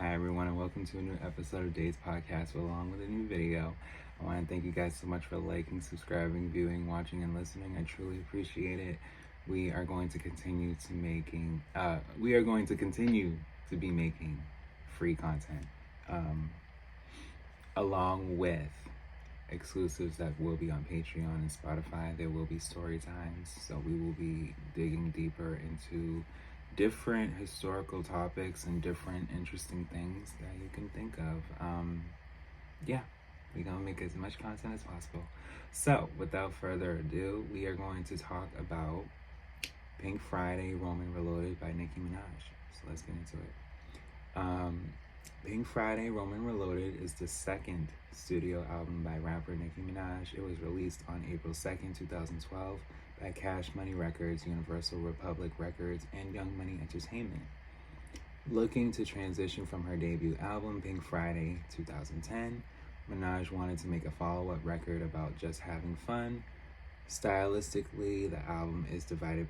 Hi everyone and welcome to a new episode of Days Podcast along with a new video. I want to thank you guys so much for liking, subscribing, viewing, watching, and listening. I truly appreciate it. We are going to continue to be making free content, along with exclusives that will be on Patreon and Spotify. There will be story times, so we will be digging deeper into different historical topics and different interesting things that you can think of. Yeah, we're gonna make as much content as possible. So, without further ado, we are going to talk about Pink Friday, Roman Reloaded by Nicki Minaj. So let's get into it. Pink Friday, Roman Reloaded is the second studio album by rapper Nicki Minaj. It was released on April 2nd, 2012 by Cash Money Records, Universal Republic Records, and Young Money Entertainment. Looking to transition from her debut album, Pink Friday, 2010, Minaj wanted to make a follow-up record about just having fun. Stylistically, the album is divided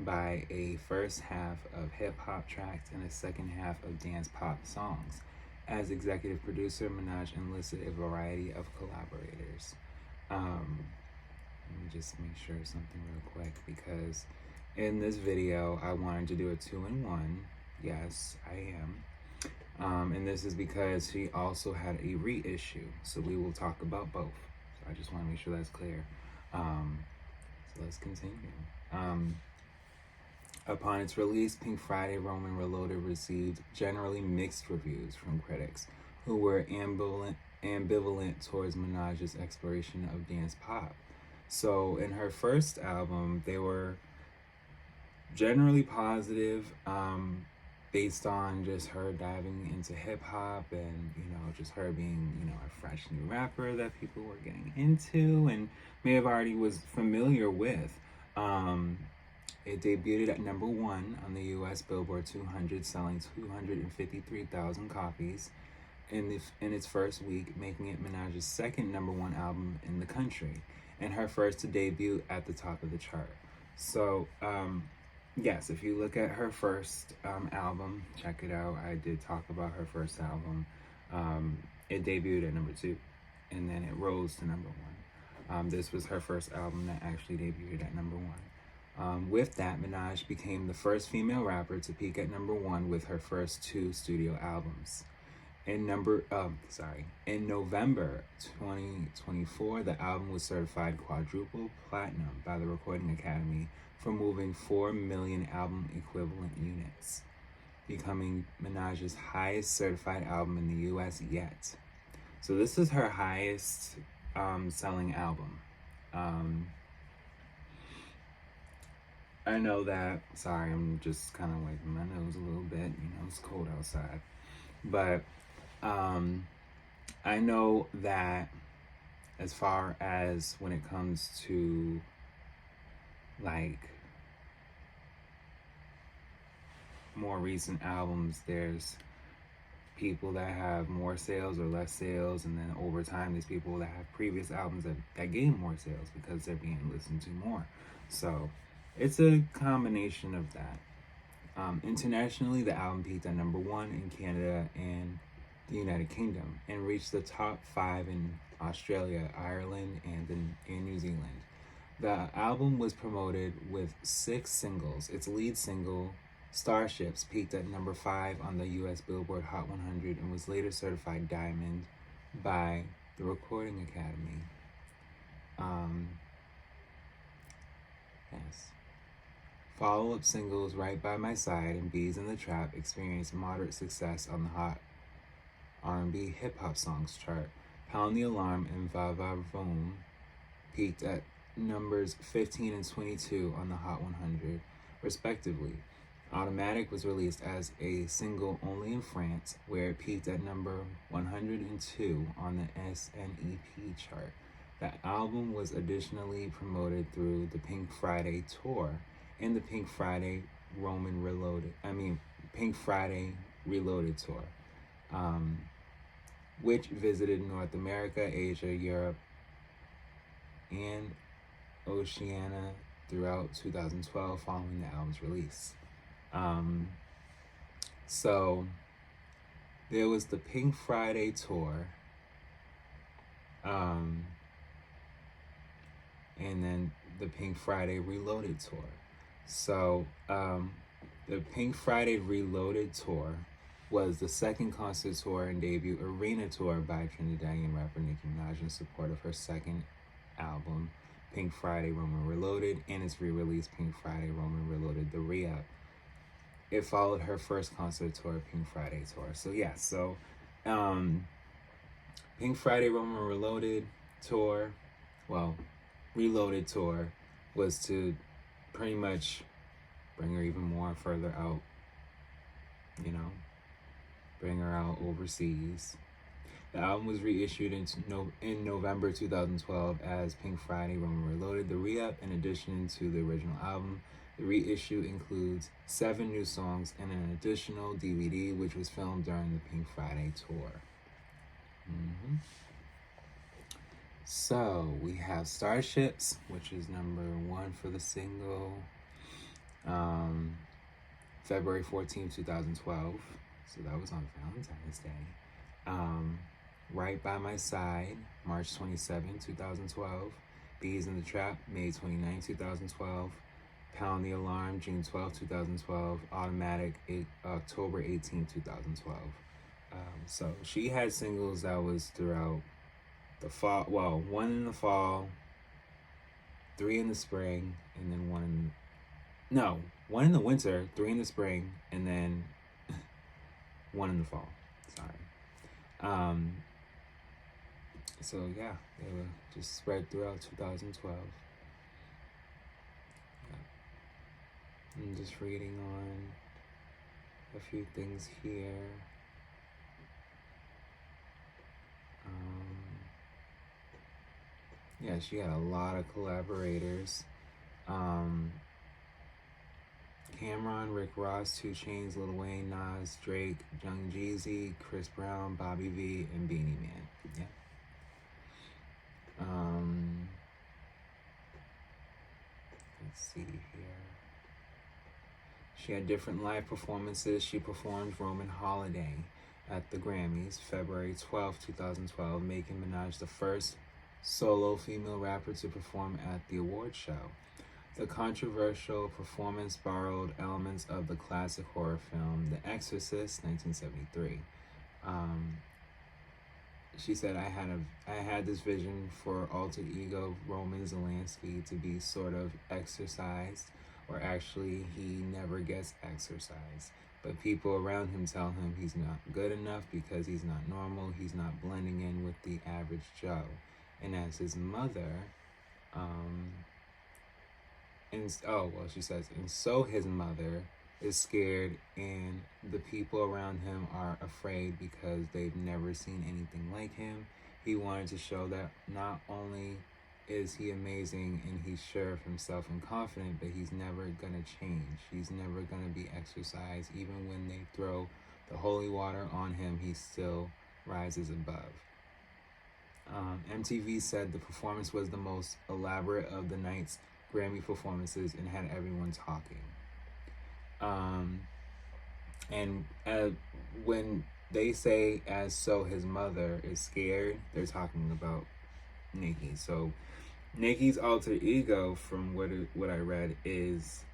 by a first half of hip-hop tracks and a second half of dance pop songs. As executive producer, Minaj enlisted a variety of collaborators. Let me just make sure something real quick, because in this video I wanted to do a 2-in-1. Yes, I am. And this is because she also had a reissue, so we will talk about both. So I just want to make sure that's clear. So let's continue. Upon its release, Pink Friday, Roman Reloaded received generally mixed reviews from critics, who were ambivalent towards Minaj's exploration of dance pop. So in her first album, they were generally positive, based on just her diving into hip hop and, just her being, a fresh new rapper that people were getting into and may have already was familiar with. It debuted at number 1 on the U.S. Billboard 200, selling 253,000 copies in its first week, making it Minaj's second number 1 album in the country, and her first to debut at the top of the chart. So, yes, if you look at her first album, check it out. I did talk about her first album. It debuted at number 2, and then it rose to number 1. This was her first album that actually debuted at number 1. With that, Minaj became the first female rapper to peak at number 1 with her first 2 studio albums. In November 2024, the album was certified quadruple platinum by the Recording Academy for moving 4 million album equivalent units, becoming Minaj's highest certified album in the U.S. yet. So this is her highest selling album. I know that, sorry, I'm just kind of wiping my nose a little bit, it's cold outside. But I know that as far as when it comes to like more recent albums, there's people that have more sales or less sales, and then over time there's people that have previous albums that gain more sales because they're being listened to more. So it's a combination of that. Internationally, the album peaked at number 1 in Canada and the United Kingdom and reached the top 5 in Australia, Ireland, and in New Zealand. The album was promoted with 6 singles. Its lead single, Starships, peaked at number 5 on the U.S. Billboard Hot 100 and was later certified diamond by the Recording Academy. Yes. Follow-up singles Right By My Side and Bees in the Trap experienced moderate success on the Hot R&B Hip-Hop Songs chart. Pound the Alarm and Va Va Voom peaked at numbers 15 and 22 on the Hot 100, respectively. Automatic was released as a single only in France, where it peaked at number 102 on the SNEP chart. The album was additionally promoted through the Pink Friday tour and the Pink Friday Reloaded tour, which visited North America, Asia, Europe, and Oceania throughout 2012 following the album's release. So there was the Pink Friday tour, and then the Pink Friday Reloaded tour. So the Pink Friday Reloaded tour was the second concert tour and debut arena tour by Trinidadian rapper Nicki Minaj in support of her second album, Pink Friday Roman Reloaded, and its re-release, Pink Friday Roman Reloaded, the re-up. It followed her first concert tour, Pink Friday tour. So yeah, Pink Friday Roman Reloaded tour, well, Reloaded tour, was to pretty much bring her even more further out, bring her out overseas. The album was reissued in November 2012 as Pink Friday Roman Reloaded, the re-up. In addition to the original album, the reissue includes 7 new songs and an additional DVD, which was filmed during the Pink Friday tour. So we have Starships, which is number 1 for the single, February 14, 2012. So that was on Valentine's Day. Right by My Side, March 27, 2012. Bees in the Trap, May 29, 2012. Pound the Alarm, June 12, 2012. Automatic, October 18, 2012. So she had singles that was throughout the fall. Well, 1 in the fall, 3 in the spring, and then 1 in the winter, 3 in the spring, and then 1 in the fall. Sorry. So yeah, they were just spread throughout 2012. Yeah. I'm just reading on a few things here. Yeah, she had a lot of collaborators. Cameron, Rick Ross, 2 Chainz, Lil Wayne, Nas, Drake, Young Jeezy, Chris Brown, Bobby V, and Beanie Man. Yeah. Let's see here. She had different live performances. She performed Roman Holiday at the Grammys, February 12, 2012, making Minaj the first solo female rapper to perform at the award show. The controversial performance borrowed elements of the classic horror film The Exorcist, 1973. She said, I had this vision for alter ego Roman Zelensky to be sort of exorcised, or actually he never gets exercised. But people around him tell him he's not good enough because he's not normal, he's not blending in with the average Joe. And as his mother, she says, and so his mother is scared and the people around him are afraid because they've never seen anything like him. He wanted to show that not only is he amazing and he's sure of himself and confident, but he's never gonna change. He's never gonna be exercised. Even when they throw the holy water on him, he still rises above. MTV said the performance was the most elaborate of the night's Grammy performances and had everyone talking. When they say as so his mother is scared, they're talking about Nicki. So Nicki's alter ego, from what I read, is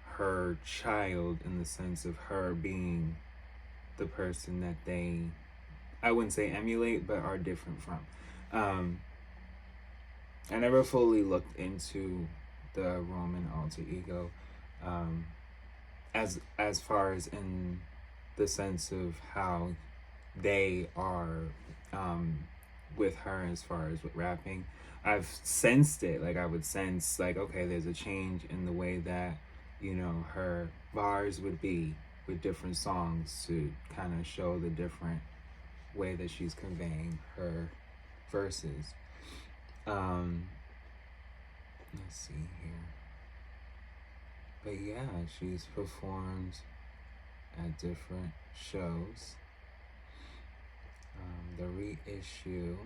her child, in the sense of her being the person that they, I wouldn't say emulate, but are different from. I never fully looked into the Roman alter ego, as far as in the sense of how they are with her as far as with rapping. I've sensed it. Like I would sense like, okay, there's a change in the way that, her bars would be with different songs to kind of show the different way that she's conveying her verses. Let's see here. But yeah, she's performed at different shows. The reissue,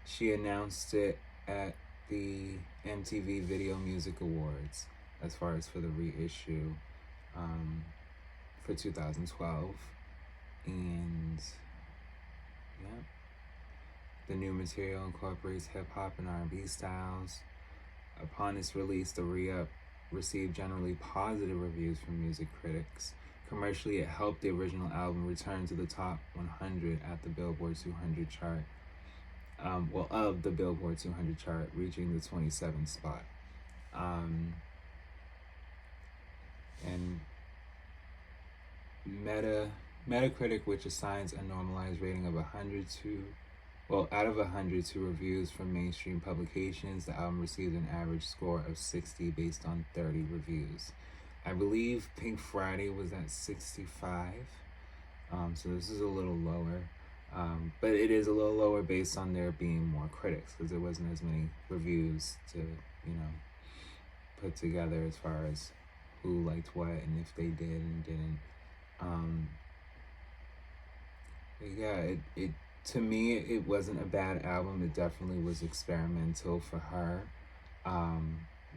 she announced it at the MTV Video Music Awards as far as for the reissue for 2012. And yeah, the new material incorporates hip-hop and R&B styles. Upon its release, the re-up received generally positive reviews from music critics. Commercially, it helped the original album return to the top 100 at the Billboard 200 chart. Of the Billboard 200 chart, reaching the 27th spot. And Metacritic, which assigns a normalized rating of 100 to, out of 100 to reviews from mainstream publications, the album received an average score of 60 based on 30 reviews. I believe Pink Friday was at 65, so this is a little lower. But it is a little lower based on there being more critics, because there wasn't as many reviews to, put together as far as who liked what and if they did and didn't. It to me, it wasn't a bad album. It definitely was experimental for her,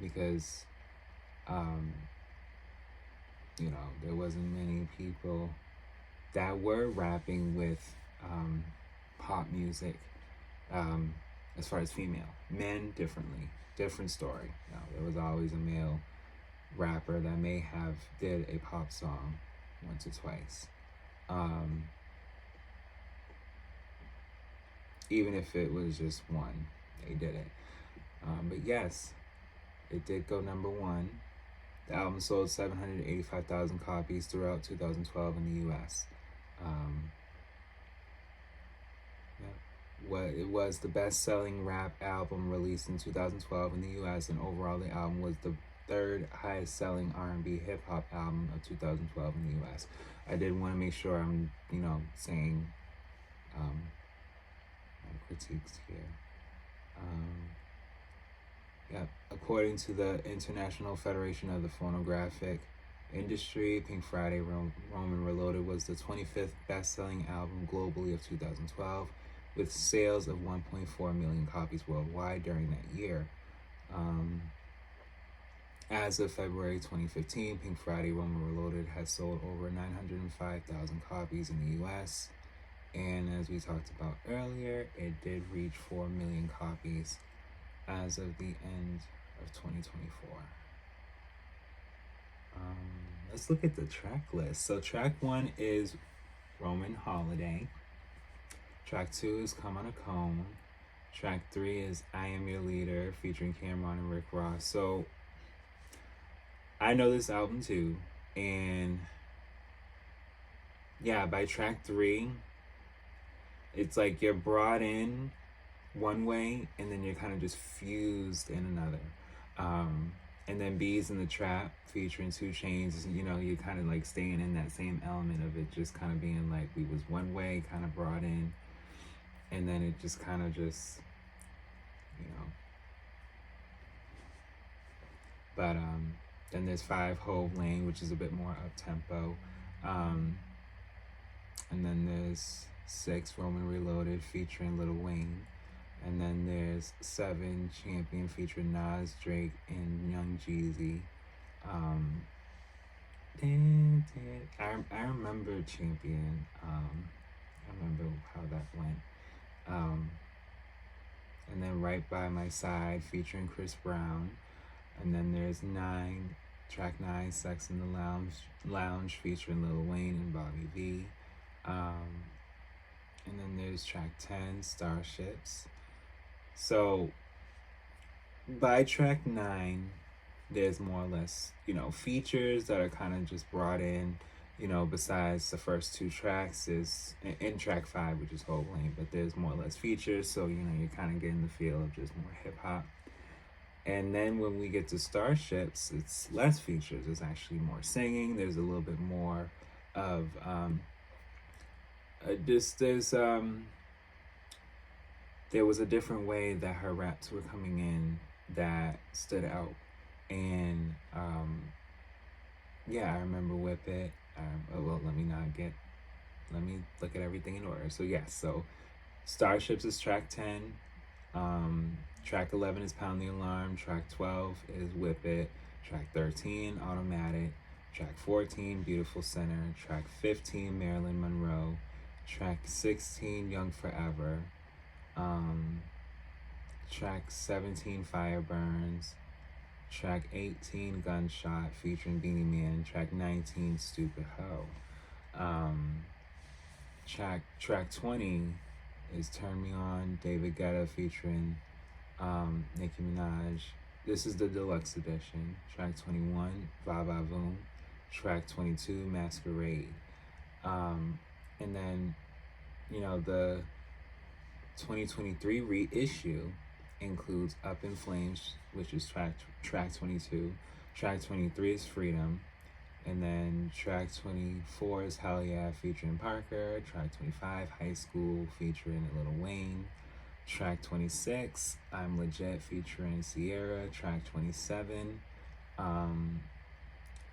because there wasn't many people that were rapping with pop music, as far as female. Men, different story. There was always a male rapper that may have did a pop song once or twice. Even if it was just one, they did it. But yes, it did go number one. The album sold 785,000 copies throughout 2012 in the U.S. It was the best-selling rap album released in 2012 in the U.S., and overall the album was the third highest-selling R&B hip-hop album of 2012 in the U.S. I did want to make sure I'm, saying my critiques here. According to the International Federation of the Phonographic Industry, Pink Friday Roman Reloaded was the 25th best-selling album globally of 2012, with sales of 1.4 million copies worldwide during that year. As of February 2015, Pink Friday Roman Reloaded has sold over 905,000 copies in the US. And as we talked about earlier, it did reach 4 million copies as of the end of 2024. Let's look at the track list. So track 1 is Roman Holiday. Track 2 is Come on a Cone. Track 3 is I Am Your Leader, featuring Cameron and Rick Ross. So I know this album too, and yeah, by track 3, it's like you're brought in one way and then you're kind of just fused in another. And then Bees in the Trap, featuring 2 Chainz, you're kind of like staying in that same element of it just kind of being like we was one way, kind of brought in, and then it just kind of just, But then there's 5 Hove Lane, which is a bit more up-tempo. And then there's 6 Roman Reloaded, featuring Lil Wayne. And then there's 7 Champion, featuring Nas, Drake, and Young Jeezy. I remember Champion. I remember how that went. And then Right By My Side, featuring Chris Brown. And then there's track 9, Sex in the Lounge, featuring Lil Wayne and Bobby V. And then there's track 10, Starships. So by track 9, there's more or less, features that are kind of just brought in, besides the first 2 tracks is in track 5, which is Hove Lane, but there's more or less features. So, you're kind of getting the feel of just more hip hop. And then when we get to Starships, it's less features. It's actually more singing. There's a little bit more of there was a different way that her raps were coming in that stood out. And I remember Whip It. Let me look at everything in order. So so Starships is track 10. Track 11 is Pound the Alarm. Track 12 is Whip It. Track 13, Automatic. Track 14, Beautiful Sinner. Track 15, Marilyn Monroe. Track 16, Young Forever. Track 17, Fire Burns. Track 18, Gunshot featuring Beanie Man. Track 19, Stupid Ho. Track 20 is Turn Me On, David Guetta featuring Nicki Minaj. This is the deluxe edition. Track 21, Va Va Voom. Track 22, Masquerade. And then, the 2023 reissue includes Up in Flames, which is track 22. Track 23 is Freedom. And then track 24 is Hell Yeah featuring Parker. Track 25, High School featuring Lil Wayne. Track 26, I'm Legit featuring Sierra. Track 27,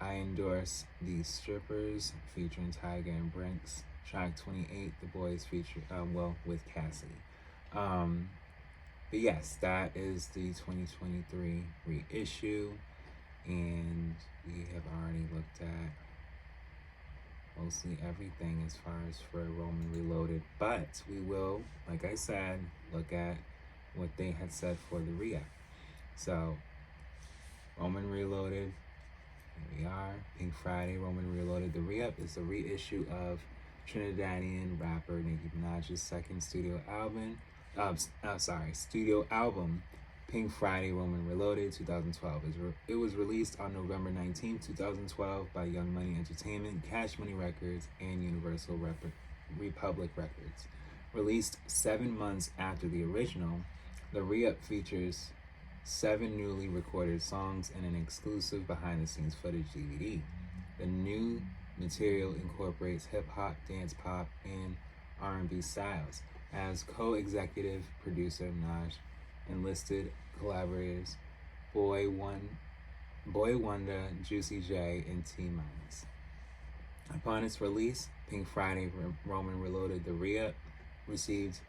I Endorse These Strippers featuring Tyga and Brinks. Track 28, The Boys feature, with Cassie. But yes, that is the 2023 reissue, and we have already looked at mostly everything as far as for Roman Reloaded, but we will, like I said, look at what they had said for the re-up. So, Roman Reloaded, here we are, Pink Friday, Roman Reloaded. The re-up is a reissue of Trinidadian rapper Nicki Minaj's second studio album, Pink Friday, Roman Reloaded, 2012. It was released on November 19, 2012 by Young Money Entertainment, Cash Money Records, and Universal Republic Records. Released 7 months after the original, the re-up features 7 newly recorded songs and an exclusive behind-the-scenes footage DVD. The new material incorporates hip-hop, dance pop, and R&B styles. As co-executive producer, Minaj enlisted collaborators Boy Wonder, Juicy J, and T-Minus. Upon its release, Pink Friday, Roman Reloaded, the re-up received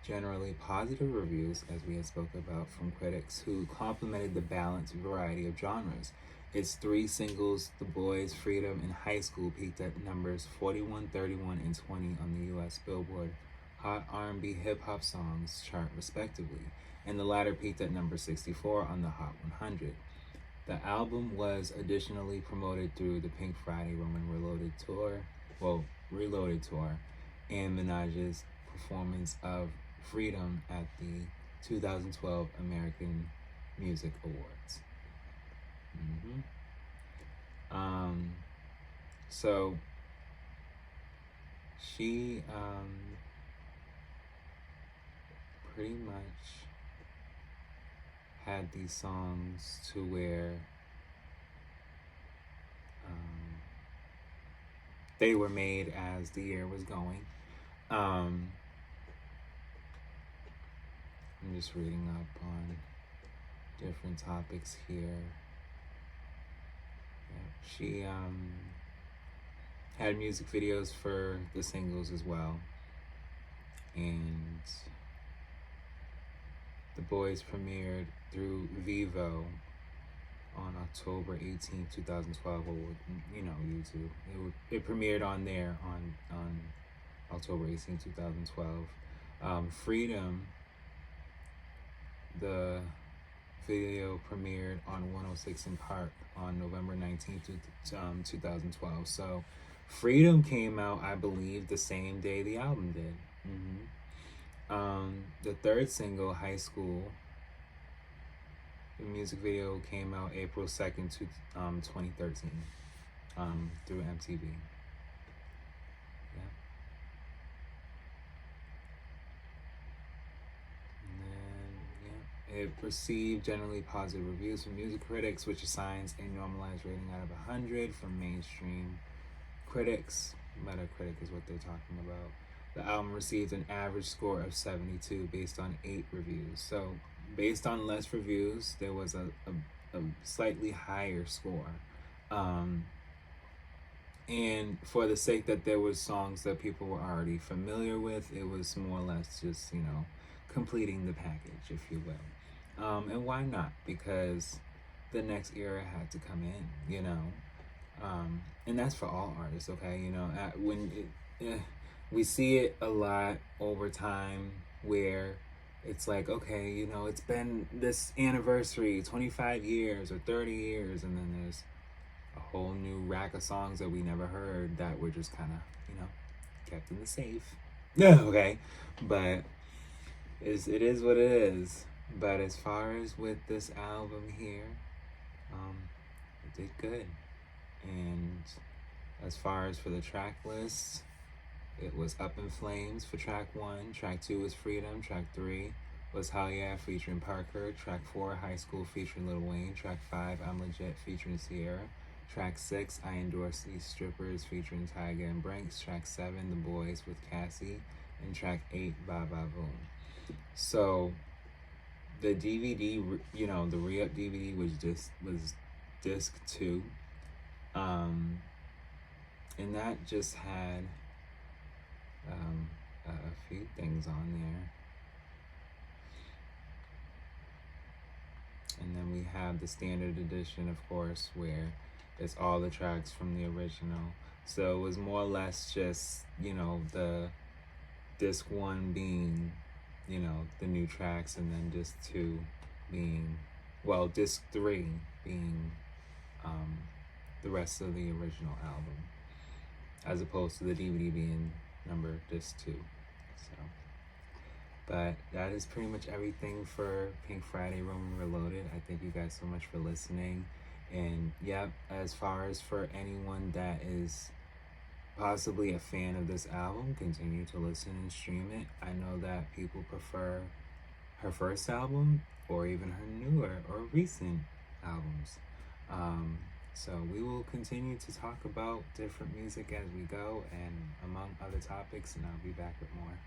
generally positive reviews, as we had spoken about, from critics who complimented the balanced variety of genres. Its 3 singles, The Boys, Freedom, and High School, peaked at numbers 41, 31, and 20 on the U.S. Billboard Hot R&B Hip Hop Songs chart respectively, and the latter peaked at number 64 on the Hot 100. The album was additionally promoted through the Pink Friday Roman Reloaded tour, and Minaj's performance of Freedom at the 2012 American Music Awards. So she pretty much had these songs to where they were made as the year was going. I'm just reading up on different topics here. She had music videos for the singles as well, and The Boys premiered through Vivo on October 18, 2012, or YouTube. It premiered on there on October 18, 2012. Freedom, the video premiered on 106 in Park on November 19th, 2012. So Freedom came out, I believe, the same day the album did. The third single, High School, the music video came out April 2nd, 2013, through MTV. It received generally positive reviews from music critics, which assigns a normalized rating out of 100 from mainstream critics. Metacritic is what they're talking about. The album received an average score of 72 based on 8 reviews. So based on less reviews, there was a slightly higher score. And for the sake that there was songs that people were already familiar with, it was more or less just, completing the package, if you will. And why not? Because the next era had to come in, And that's for all artists, okay? You know, we see it a lot over time where it's like, okay, you know, it's been this anniversary, 25 years or 30 years, and then there's a whole new rack of songs that we never heard that were just kind of, you know, kept in the safe. Yeah, okay. But it is what it is. But as far as with this album here, it did good. And as far as for the track list, it was Up in Flames for track 1. Track 2 was Freedom. Track 3 was Hell Yeah featuring Parker. Track 4, High School featuring Lil Wayne. Track 5, I'm Legit featuring Sierra. Track 6, I Endorse These Strippers featuring Tyga and Branks. Track 7, The Boys with Cassie. And track 8, Ba Ba Boom. So the DVD, you know, the re-up DVD was disc 2. And that just had a few things on there. And then we have the standard edition, of course, where it's all the tracks from the original. So it was more or less just, you know, the disc 1 being, you know, the new tracks, and then disc 2 being, well, disc 3 being the rest of the original album, as opposed to the DVD being number disc 2. So, but that is pretty much everything for Pink Friday Roman Reloaded. I thank you guys so much for listening. And yep, as far as for anyone that is possibly a fan of this album, continue to listen and stream it. I know that people prefer her first album or even her newer or recent albums. So we will continue to talk about different music as we go, and among other topics, and I'll be back with more.